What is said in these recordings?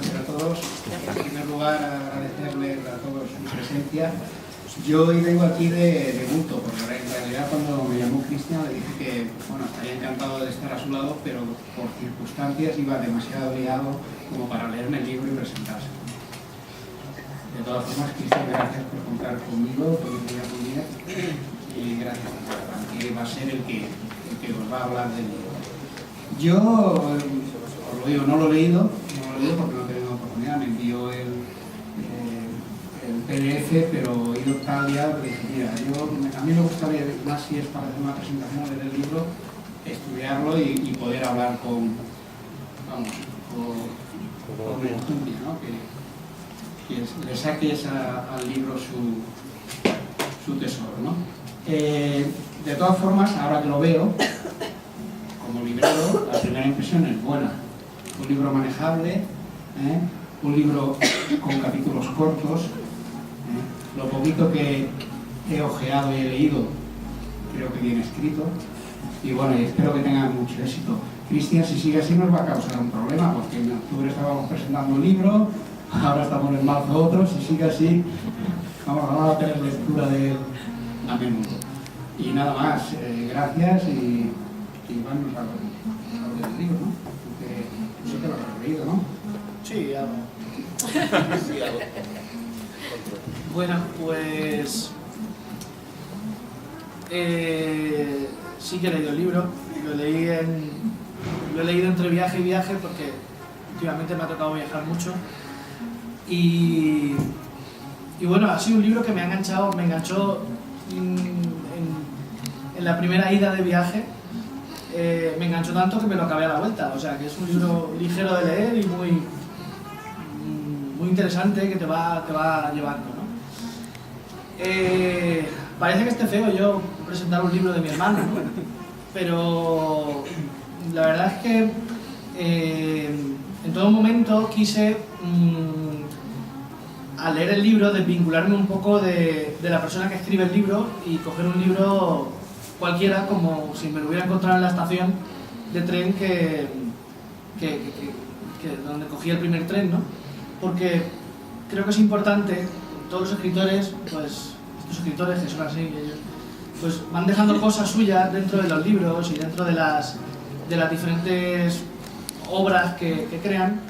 Gracias a todos. En primer lugar, agradecerles a todos su presencia. Yo hoy vengo aquí de bulto, porque en realidad cuando me llamó Cristian le dije que bueno, estaría encantado de estar a su lado, pero por circunstancias iba demasiado liado como para leerme el libro y presentarse. De todas formas, Cristian, gracias por contar conmigo, por ir a tu día, y gracias a Juan, que va a ser el que os va a hablar del libro. Yo, os lo digo, no lo he leído porque no he tenido oportunidad, me envió el PDF, pero he ido tal día que dije, mira, a mí me gustaría, más si es para hacer una presentación del libro, estudiarlo y poder hablar con enjundia, ¿no? Que le saques al libro su tesoro, ¿no? De todas formas, ahora que lo veo, como librero, la primera impresión es buena. Un libro manejable, un libro con capítulos cortos. Lo poquito que he ojeado y he leído, creo que bien escrito. Y bueno, y espero que tengan mucho éxito. Cristian, si sigue así nos va a causar un problema, porque en octubre estábamos presentando un libro, ahora estamos en marzo otro. Si sigue así, vamos a tener lectura de él a menudo. Y nada más, gracias y vamos a lo del libro, ¿no? Porque yo sé que lo has leído, ¿no? Sí, algo. Sí, algo. Bueno, pues sí que he leído el libro. Lo he leído entre viaje y viaje porque últimamente me ha tocado viajar mucho. Y bueno, ha sido un libro que me enganchó en la primera ida de viaje. Me enganchó tanto que me lo acabé a la vuelta. O sea, que es un libro ligero de leer y muy interesante que te va llevando, ¿no? Parece que esté feo yo presentar un libro de mi hermano, ¿no? Pero la verdad es que en todo momento quise, al leer el libro, desvincularme un poco de la persona que escribe el libro y coger un libro cualquiera, como si me lo hubiera encontrado en la estación de tren donde cogí el primer tren, ¿no? Porque creo que es importante, todos los escritores, pues estos escritores que son así, ellos, pues van dejando cosas suyas dentro de los libros y dentro de las diferentes obras que crean,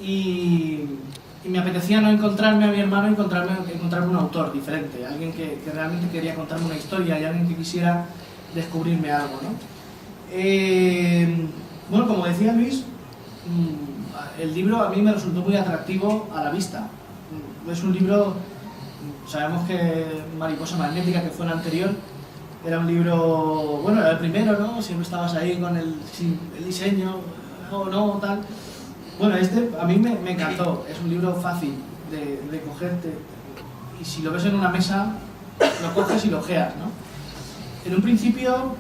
y me apetecía no encontrarme a mi hermano, encontrarme un autor diferente, alguien que realmente quería contarme una historia y alguien que quisiera descubrirme algo, ¿no? Bueno, como decía Luis, el libro a mí me resultó muy atractivo a la vista. Es un libro, sabemos que Mariposa Magnética, que fue el anterior, era un libro, bueno, era el primero, ¿no? Siempre estabas ahí con el diseño, no, tal. Bueno, este a mí me encantó, es un libro fácil de cogerte, y si lo ves en una mesa, lo coges y lo ojeas, ¿no? En un principio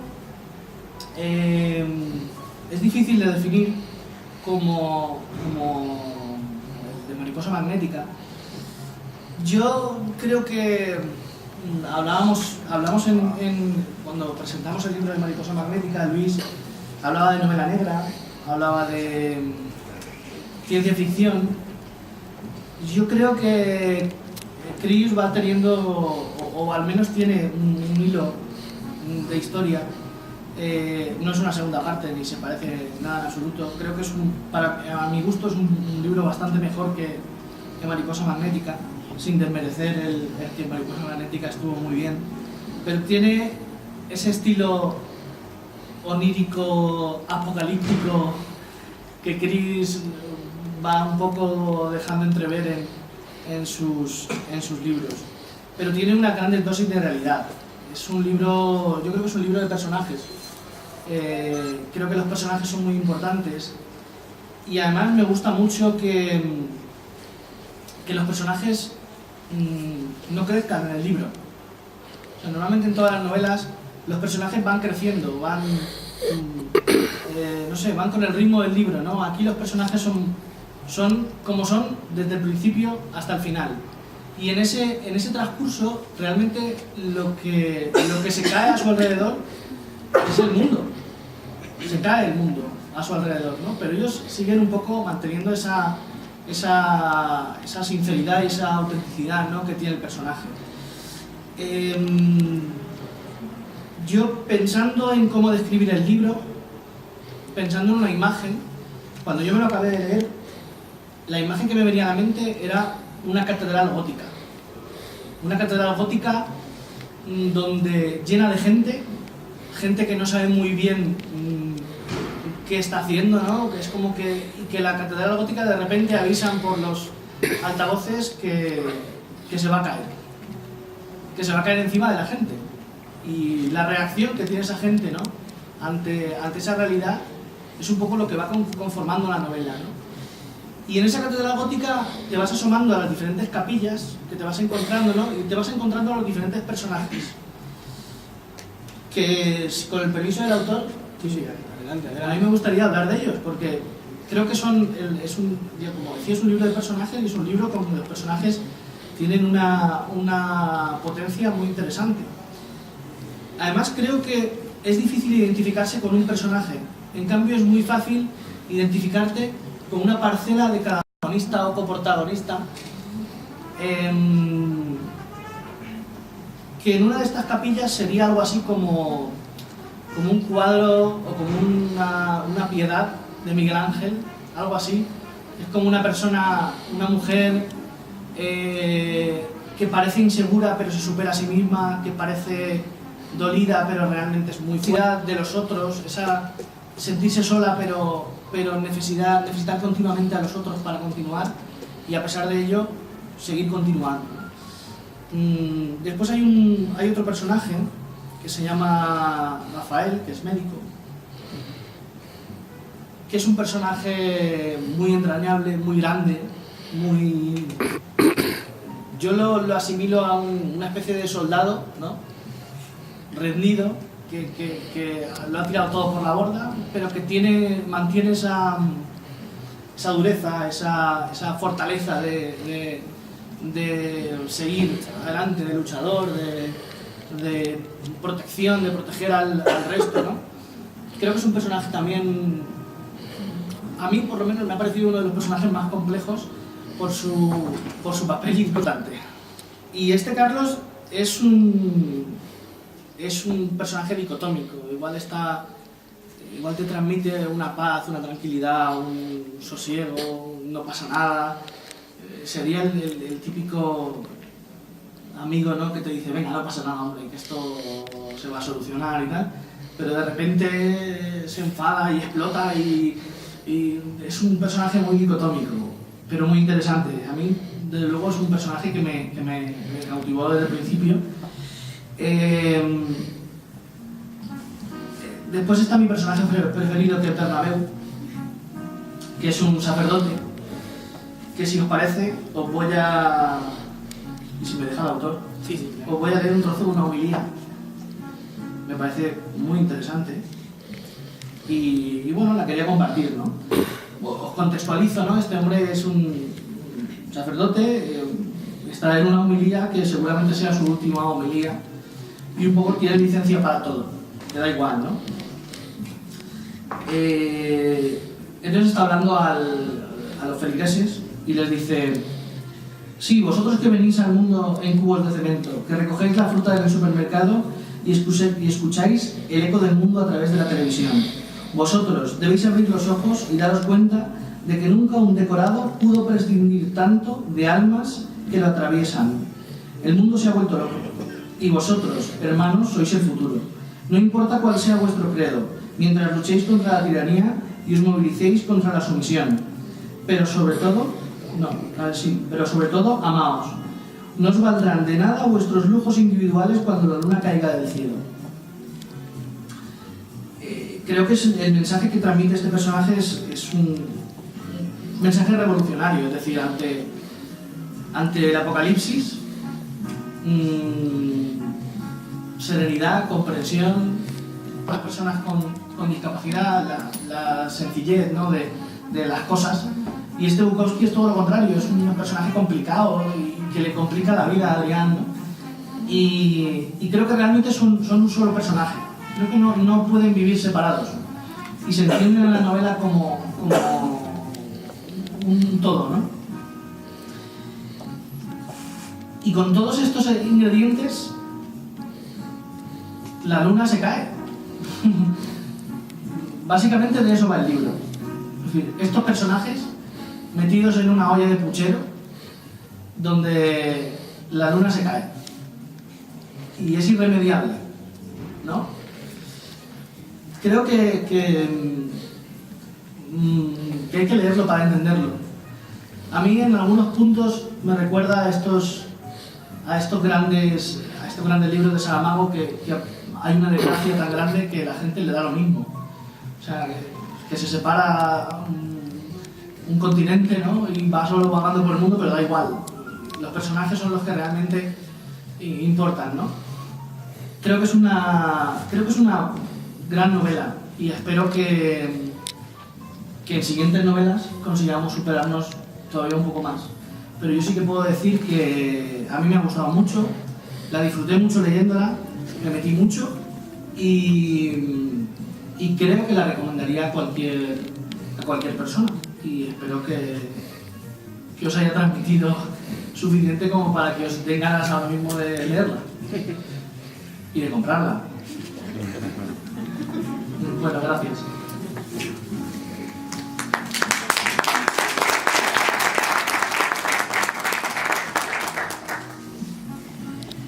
es difícil de definir como el de Mariposa Magnética. Yo creo que hablamos cuando presentamos el libro de Mariposa Magnética, Luis hablaba de novela negra, hablaba de ciencia ficción. Yo creo que Chris va teniendo, o al menos tiene un hilo de historia. No es una segunda parte ni se parece nada en absoluto. Creo que a mi gusto es un libro bastante mejor que Mariposa Magnética, sin desmerecer el que Mariposa Magnética estuvo muy bien, pero tiene ese estilo onírico, apocalíptico, que Chris va un poco dejando entrever en sus libros, pero tiene una gran dosis de realidad. Es un libro, yo creo que es un libro de personajes. Creo que los personajes son muy importantes y además me gusta mucho que los personajes no crezcan en el libro. O sea, normalmente en todas las novelas los personajes van creciendo, van con el ritmo del libro, ¿no? Aquí los personajes son como son desde el principio hasta el final. Y en ese transcurso realmente lo que se cae a su alrededor es el mundo. Se cae el mundo a su alrededor, ¿no? Pero ellos siguen un poco manteniendo esa esa sinceridad y esa autenticidad, ¿no?, que tiene el personaje. Yo, pensando en cómo describir el libro, pensando en una imagen, cuando yo me lo acabé de leer, la imagen que me venía a la mente era una catedral gótica. Una catedral gótica donde llena de gente que no sabe muy bien qué está haciendo, ¿no? Que es como que la catedral gótica de repente avisan por los altavoces que se va a caer. Que se va a caer encima de la gente. Y la reacción que tiene esa gente, ¿no?, ante esa realidad es un poco lo que va conformando la novela, ¿no? Y en esa catedral gótica te vas asomando a las diferentes capillas que te vas encontrando, ¿no?, y te vas encontrando a los diferentes personajes. Que, con el permiso del autor, Sí, adelante. a mí me gustaría hablar de ellos, porque creo que como decía, es un libro de personajes, y es un libro donde los personajes tienen una potencia muy interesante. Además, creo que es difícil identificarse con un personaje, en cambio es muy fácil identificarte con una parcela de cada protagonista o coprotagonista, que en una de estas capillas sería algo así como un cuadro o como una piedad de Miguel Ángel, algo así. Es como una persona, una mujer que parece insegura pero se supera a sí misma, que parece dolida pero realmente es muy fuerte de los otros, esa sentirse sola pero necesitar continuamente a los otros para continuar, y a pesar de ello seguir continuando. Después hay otro personaje que se llama Rafael, que es médico, que es un personaje muy entrañable, muy grande, muy... Yo lo asimilo a una especie de soldado, ¿no?, rendido, que lo ha tirado todo por la borda, pero que mantiene esa dureza, esa fortaleza de seguir adelante, de luchador, de protección, de proteger al resto, ¿no? Creo que es un personaje también, a mí por lo menos me ha parecido uno de los personajes más complejos por su papel importante. Y este Carlos es un personaje dicotómico, igual te transmite una paz, una tranquilidad, un sosiego, no pasa nada. Sería el típico amigo, ¿no?, que te dice, venga, no pasa nada, hombre, que esto se va a solucionar y tal, pero de repente se enfada y explota, y es un personaje muy dicotómico, pero muy interesante. A mí, desde luego, es un personaje que me cautivó desde el principio. Después está mi personaje preferido, que es Bernabéu, que es un sacerdote, que, si os parece, os voy a... y si me deja el autor, Sí, claro. os voy a leer un trozo de una homilía. Me parece muy interesante y bueno, la quería compartir, ¿no? Os contextualizo, ¿no? Este hombre es un sacerdote, está en una homilía que seguramente sea su última homilía, y un poco tiene licencia para todo, te da igual, ¿no? Entonces está hablando a los feligreses y les dice: sí, vosotros que venís al mundo en cubos de cemento, que recogéis la fruta del supermercado y escucháis el eco del mundo a través de la televisión, vosotros debéis abrir los ojos y daros cuenta de que nunca un decorado pudo prescindir tanto de almas que lo atraviesan. El mundo se ha vuelto loco, y vosotros, hermanos, sois el futuro. No importa cuál sea vuestro credo, mientras luchéis contra la tiranía y os movilicéis contra la sumisión. Pero sobre todo, amaos. No os valdrán de nada vuestros lujos individuales cuando la luna caiga del cielo. Creo que el mensaje que transmite este personaje es un mensaje revolucionario, es decir, ante el apocalipsis, serenidad, comprensión, las personas con discapacidad, la sencillez, ¿no?, de las cosas. Y este Bukowski es todo lo contrario, es un personaje complicado y que le complica la vida a Adrián, ¿no? Y creo que realmente son un solo personaje. Creo que no pueden vivir separados. Y se entiende en la novela como un todo, ¿no? Y con todos estos ingredientes, la luna se cae. Básicamente de eso va el libro. Es decir, estos personajes metidos en una olla de puchero donde la luna se cae. Y es irremediable, ¿no? Creo que hay que leerlo para entenderlo. A mí en algunos puntos me recuerda a estos grandes libros de Saramago que hay una desgracia tan grande que la gente le da lo mismo. O sea, que se separa un continente, ¿no? Y va solo vagando por el mundo, pero da igual. Los personajes son los que realmente importan, ¿no? Creo que es una gran novela y espero que en siguientes novelas consigamos superarnos todavía un poco más. Pero yo sí que puedo decir que a mí me ha gustado mucho, la disfruté mucho leyéndola, me metí mucho y creo que la recomendaría a cualquier persona. Y espero que os haya transmitido suficiente como para que os den ganas ahora mismo de leerla y de comprarla. Bueno, gracias.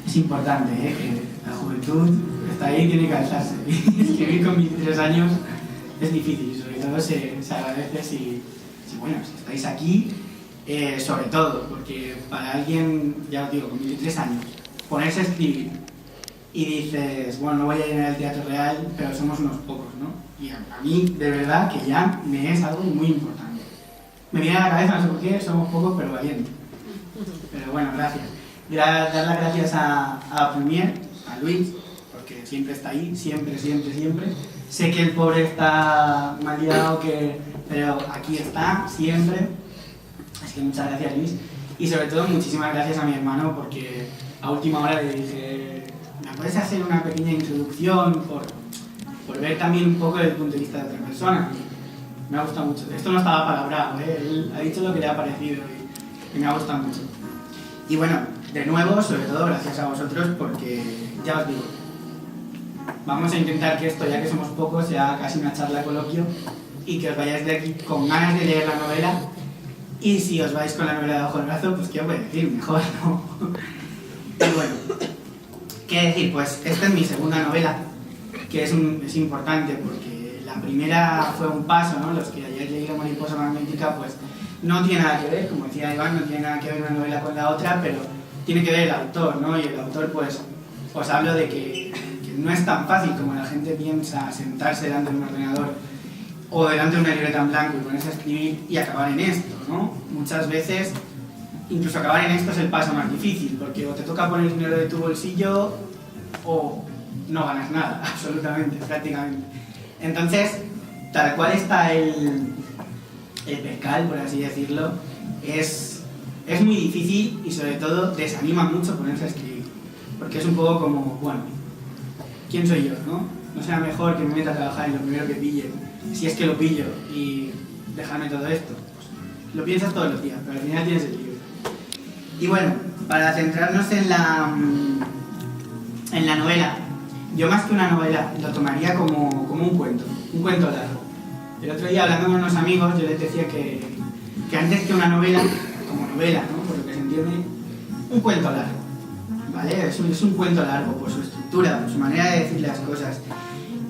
Es importante, que la juventud está ahí, tiene que alzarse. Escribir con 23 años es difícil, sobre todo se agradece si estáis aquí, sobre todo, porque para alguien, ya os digo, con 23 años, ponerse a escribir y dices, bueno, no voy a llenar el Teatro Real, pero somos unos pocos, ¿no? Y a mí, de verdad, que ya me es algo muy importante. Me viene a la cabeza, no sé por qué, somos pocos, pero valientes. Pero bueno, gracias. Dar las gracias a Plumier, a Luis, porque siempre está ahí, siempre. Sé que el pobre está mal liado, pero aquí está, siempre. Así que muchas gracias, Luis. Y sobre todo, muchísimas gracias a mi hermano, porque a última hora le dije, ¿me puedes hacer una pequeña introducción por ver también un poco desde el punto de vista de otra persona? Y me ha gustado mucho. Esto no estaba palabrado, él ha dicho lo que le ha parecido y me ha gustado mucho. Y bueno, de nuevo, sobre todo gracias a vosotros, porque ya os digo, vamos a intentar que esto, ya que somos pocos, sea casi una charla coloquio y que os vayáis de aquí con ganas de leer la novela. Y si os vais con la novela debajo del brazo, pues qué os voy a decir, mejor no. Y bueno, ¿qué decir? Pues esta es mi segunda novela, que es importante porque la primera fue un paso, ¿no? Los que hayáis leído Mariposa Magnética, pues no tiene nada que ver, como decía Iván, no tiene nada que ver una novela con la otra, pero tiene que ver el autor, ¿no? Y el autor, pues, os hablo de que no es tan fácil como la gente piensa sentarse delante de un ordenador o delante de una libreta en blanco y ponerse a escribir y acabar en esto, ¿no? Muchas veces, incluso acabar en esto es el paso más difícil, porque o te toca poner dinero de tu bolsillo o no ganas nada, absolutamente, prácticamente. Entonces, tal cual está el percal, por así decirlo, es muy difícil y sobre todo desanima mucho ponerse a escribir, porque es un poco como, bueno, ¿quién soy yo, no? ¿No será mejor que me meta a trabajar en lo primero que pille, si es que lo pillo, y dejarme todo esto? Pues, lo piensas todos los días, pero al final tienes el libro. Y bueno, para centrarnos en la novela, yo más que una novela lo tomaría como un cuento largo. El otro día, hablando con unos amigos, yo les decía que antes que una novela, como novela, ¿no? Por lo que se entiende, un cuento largo, ¿vale? Es un cuento largo por su estructura, por su manera de decir las cosas.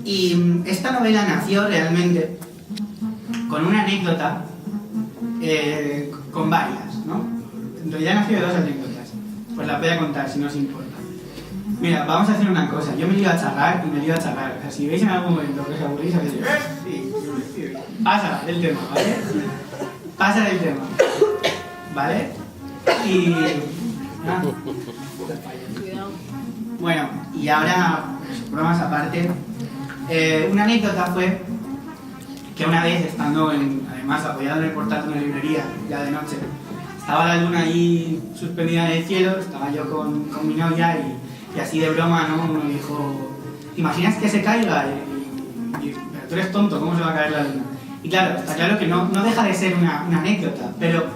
Y esta novela nació realmente con una anécdota, con varias, ¿no? En realidad nació de dos anécdotas, pues las voy a contar si no os importa. Mira, vamos a hacer una cosa, yo me lío a charlar y me lío a charlar. O sea, si veis en algún momento que os aburrís, a decir, sí, pasa del tema, ¿vale? Pasa del tema, ¿vale? Y... bueno, y ahora, pues, bromas aparte, una anécdota fue que una vez, estando además apoyado en el portátil de una librería, ya de noche, estaba la luna ahí suspendida en el cielo, estaba yo con mi novia y así de broma, ¿no? Uno dijo, ¿te imaginas que se caiga? Pero tú eres tonto, ¿cómo se va a caer la luna? Y claro, está claro que no deja de ser una anécdota, pero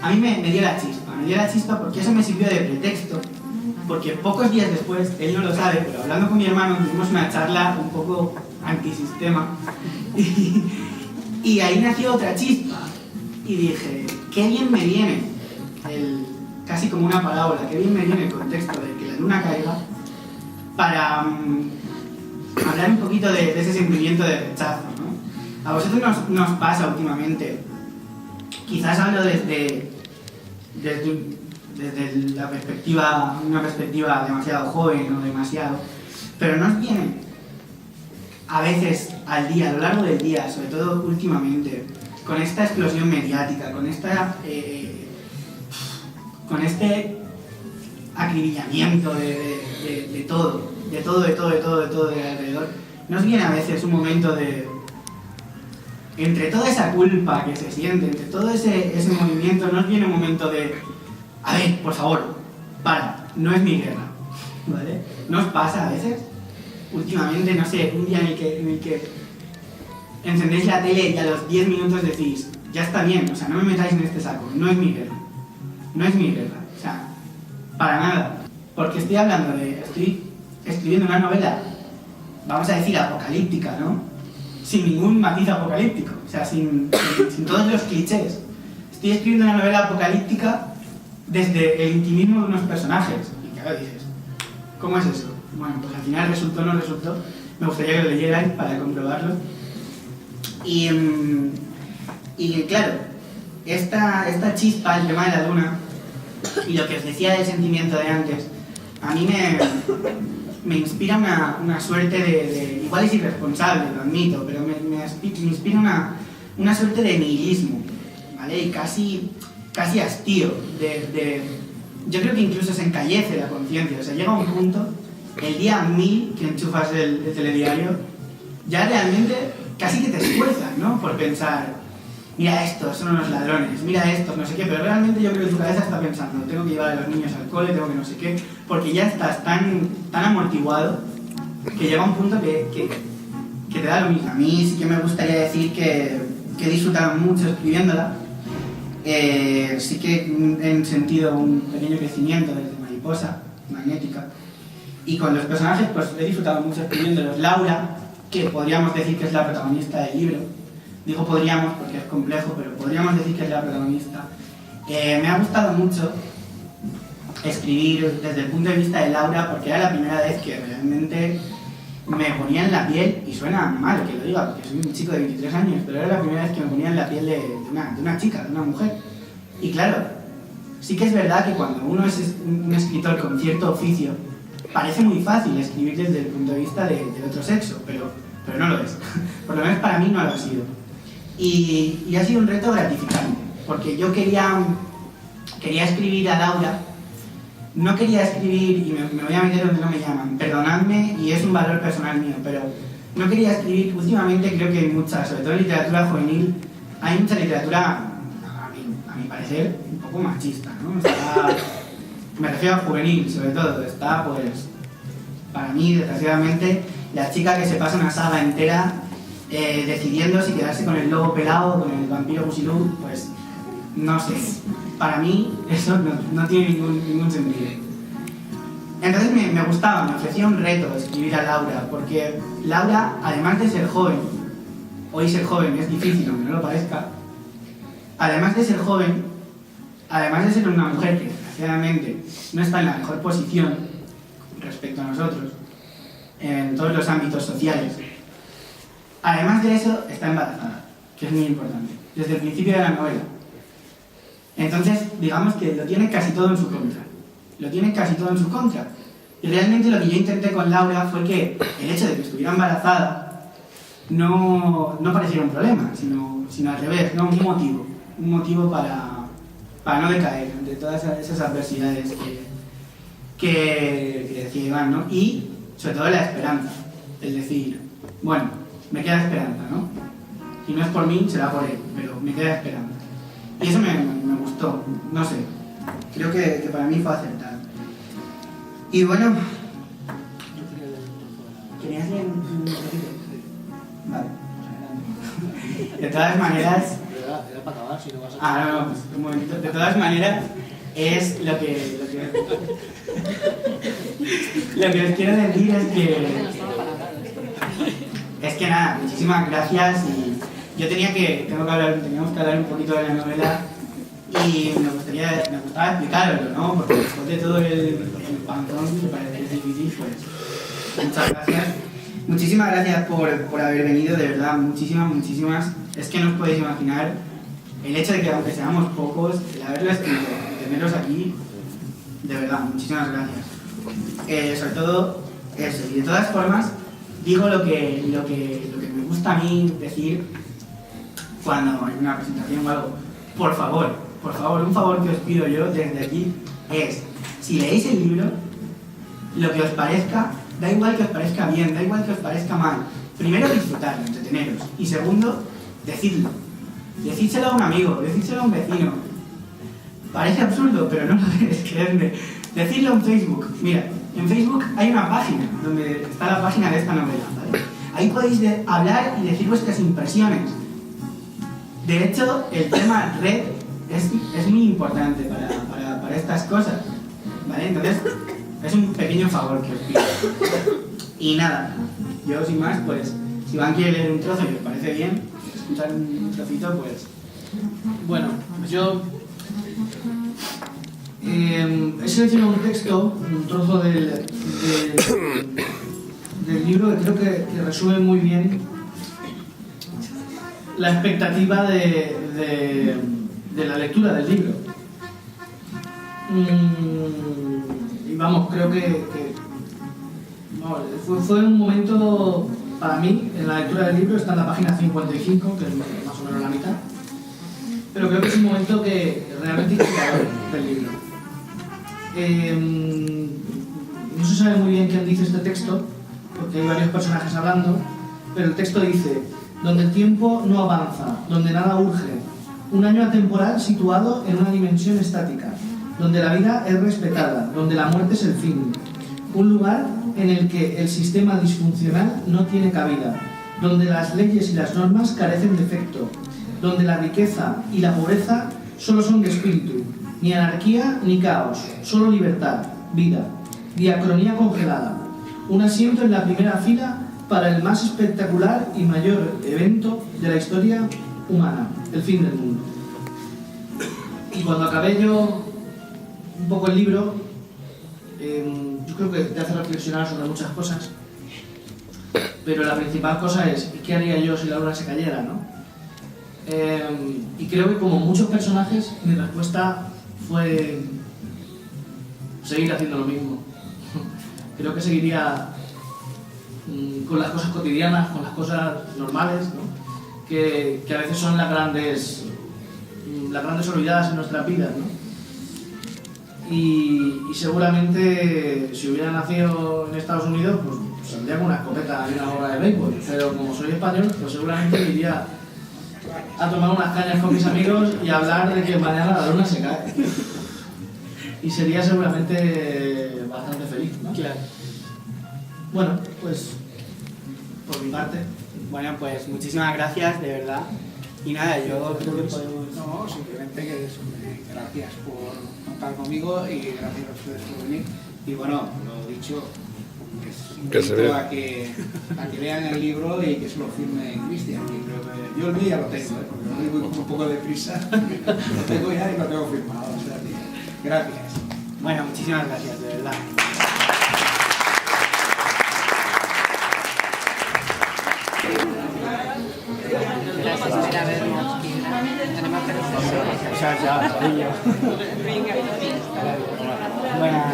a mí me dio la chispa porque eso me sirvió de pretexto, porque pocos días después, él no lo sabe, pero hablando con mi hermano tuvimos una charla un poco antisistema y ahí nació otra chispa y dije, qué bien me viene, casi como una parábola, qué bien me viene el contexto de que la luna caiga para hablar un poquito de ese sentimiento de rechazo, ¿no? A vosotros nos pasa últimamente, quizás hablo desde la perspectiva, una perspectiva demasiado joven o demasiado, pero nos viene a veces al día, a lo largo del día, sobre todo últimamente, con esta explosión mediática, con este acribillamiento de todo de alrededor, nos viene a veces un momento de, entre toda esa culpa que se siente, entre todo ese movimiento, nos viene un momento de, a ver, por favor, para, no es mi guerra, ¿vale? ¿No os pasa a veces? Últimamente, no sé, un día en el que encendéis la tele y a los 10 minutos decís, ya está bien, o sea, no me metáis en este saco, no es mi guerra, o sea, para nada, porque estoy escribiendo una novela, vamos a decir apocalíptica, ¿no? Sin ningún matiz apocalíptico, o sea, sin todos los clichés. Estoy escribiendo una novela apocalíptica desde el intimismo de unos personajes. Y claro, dices, ¿cómo es eso? Bueno, pues al final resultó o no resultó. Me gustaría que lo leyerais para comprobarlo. Y claro, esta chispa, el tema de la luna, y lo que os decía del sentimiento de antes, a mí me inspira una suerte de igual es irresponsable, lo admito, pero me inspira una suerte de nihilismo, ¿vale? Y casi hastío, yo creo que incluso se encallece la conciencia, o sea, llega un punto, el día 1000 que enchufas el telediario, ya realmente casi que te esfuerzas, ¿no? Por pensar, mira estos, son unos ladrones, mira estos, no sé qué, pero realmente yo creo que tu cabeza está pensando, tengo que llevar a los niños al cole, tengo que no sé qué, porque ya estás tan amortiguado que llega un punto que te da lo mismo. A mí sí que me gustaría decir que he disfrutado mucho escribiéndola, sí que he sentido un pequeño crecimiento desde Mariposa Magnética, y con los personajes pues he disfrutado mucho escribiéndolos. Laura, que podríamos decir que es la protagonista del libro, digo podríamos porque es complejo, pero podríamos decir que es la protagonista. Me ha gustado mucho escribir desde el punto de vista de Laura porque era la primera vez que realmente me ponía en la piel, y suena mal que lo diga porque soy un chico de 23 años, pero era la primera vez que me ponía en la piel de una chica, de una mujer. Y claro, sí que es verdad que cuando uno es un escritor con cierto oficio, parece muy fácil escribir desde el punto de vista del otro sexo, pero no lo es. Por lo menos para mí no lo ha sido. Y ha sido un reto gratificante, porque yo quería escribir a Laura, no quería escribir, y me voy a meter donde no me llaman, perdonadme, y es un valor personal mío, pero no quería escribir, últimamente creo que hay mucha, sobre todo en literatura juvenil, hay mucha literatura, a mi parecer, un poco machista, ¿no? Me refiero a juvenil, sobre todo, está pues, para mí, desgraciadamente, la chica que se pasa una saga entera decidiendo si quedarse con el lobo pelado o con el vampiro Busilú, pues no sé, para mí eso no tiene ningún sentido. Entonces me gustaba, me ofrecía un reto escribir a Laura, porque Laura, además de ser joven, hoy ser joven es difícil, aunque no lo parezca, además de ser joven, además de ser una mujer que desgraciadamente no está en la mejor posición respecto a nosotros, en todos los ámbitos sociales, además de eso está embarazada, que es muy importante, desde el principio de la novela. Entonces, digamos que lo tiene casi todo en su contra. Y realmente lo que yo intenté con Laura fue que el hecho de que estuviera embarazada no pareciera un problema, sino al revés, ¿no? Un motivo para no decaer ante todas esas adversidades que decía Iván, ¿no? Y sobre todo la esperanza, el decir, bueno, me queda esperanza, ¿no? Si no es por mí, será por él, pero me queda esperanza. Y eso me gustó, no sé, creo que para mí fue acertado. Y bueno, ¿querías leer un poquito? Vale, de todas maneras, para acabar, si no vas a... No, pues un momentito. De todas maneras, es lo que lo que os quiero decir es que nada, muchísimas gracias. Y yo teníamos que hablar un poquito de la novela y me gustaba explicarlo, ¿no? Porque después de todo el pantón que parece que es difícil, pues muchas gracias. Muchísimas gracias por haber venido, de verdad, muchísimas. Es que no os podéis imaginar el hecho de que aunque seamos pocos, el haberlo escrito, de tenerlos aquí, de verdad, muchísimas gracias. Sobre todo eso, y de todas formas, digo lo que me gusta a mí decir cuando hay una presentación o algo. Por favor, un favor que os pido yo desde aquí es, si leéis el libro, lo que os parezca, da igual que os parezca bien, da igual que os parezca mal. Primero, disfrutarlo, entreteneros. Y segundo, decidlo. Decídselo a un amigo, decídselo a un vecino. Parece absurdo, pero no lo es, creedme. Decidlo en Facebook. Mira, en Facebook hay una página donde está la página de esta novela, ¿vale? Ahí podéis hablar y decir vuestras impresiones. De hecho, el tema red es muy importante para estas cosas, ¿vale? Entonces, es un pequeño favor que os pido. Y nada, yo sin más, pues, si Iván quiere leer un trozo y os parece bien, escuchar un trocito, pues... Bueno, yo he seleccionado un texto, un trozo del libro que creo que resume muy bien la expectativa de la lectura del libro. Y vamos, creo que fue un momento para mí, en la lectura del libro, está en la página 55, que es más o menos la mitad, pero creo que es un momento que realmente inspirador del libro. No se sabe muy bien quién dice este texto, porque hay varios personajes hablando, pero el texto dice: donde el tiempo no avanza, donde nada urge, un año atemporal situado en una dimensión estática, donde la vida es respetada, donde la muerte es el fin, un lugar en el que el sistema disfuncional no tiene cabida, donde las leyes y las normas carecen de efecto, donde la riqueza y la pobreza solo son de espíritu, ni anarquía ni caos, solo libertad, vida, diacronía congelada, un asiento en la primera fila para el más espectacular y mayor evento de la historia humana, el fin del mundo. Y cuando acabé yo un poco el libro, yo creo que te hace reflexionar sobre muchas cosas, pero la principal cosa es: ¿qué haría yo si la luna se cayera, no? Y creo que, como muchos personajes, mi respuesta fue seguir haciendo lo mismo. Creo que seguiría con las cosas cotidianas, con las cosas normales, ¿no? que a veces son las grandes olvidadas en nuestras vidas, ¿no? Y seguramente, si hubiera nacido en Estados Unidos, pues saldría con una escopeta y una bola de béisbol, pero como soy español, pues seguramente iría a tomar unas cañas con mis amigos y a hablar de que mañana la luna se cae. Y sería seguramente bastante feliz, ¿no? Claro. Bueno, pues por mi parte. Bueno, pues muchísimas gracias, de verdad. Y nada, yo creo que podemos... No, simplemente que gracias por contar conmigo y gracias a ustedes por venir. Y bueno, lo dicho, Que se vea. a que vean el libro y que se lo firme Cristian. Yo el mío ya lo tengo, porque lo voy con un poco de prisa. Lo tengo ya y lo tengo firmado. O sea, gracias. Bueno, muchísimas gracias, de verdad. Buenas.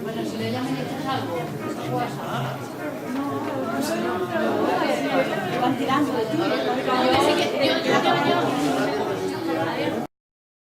Bueno, si le llaman y echas algo, van tirando de ti. Yo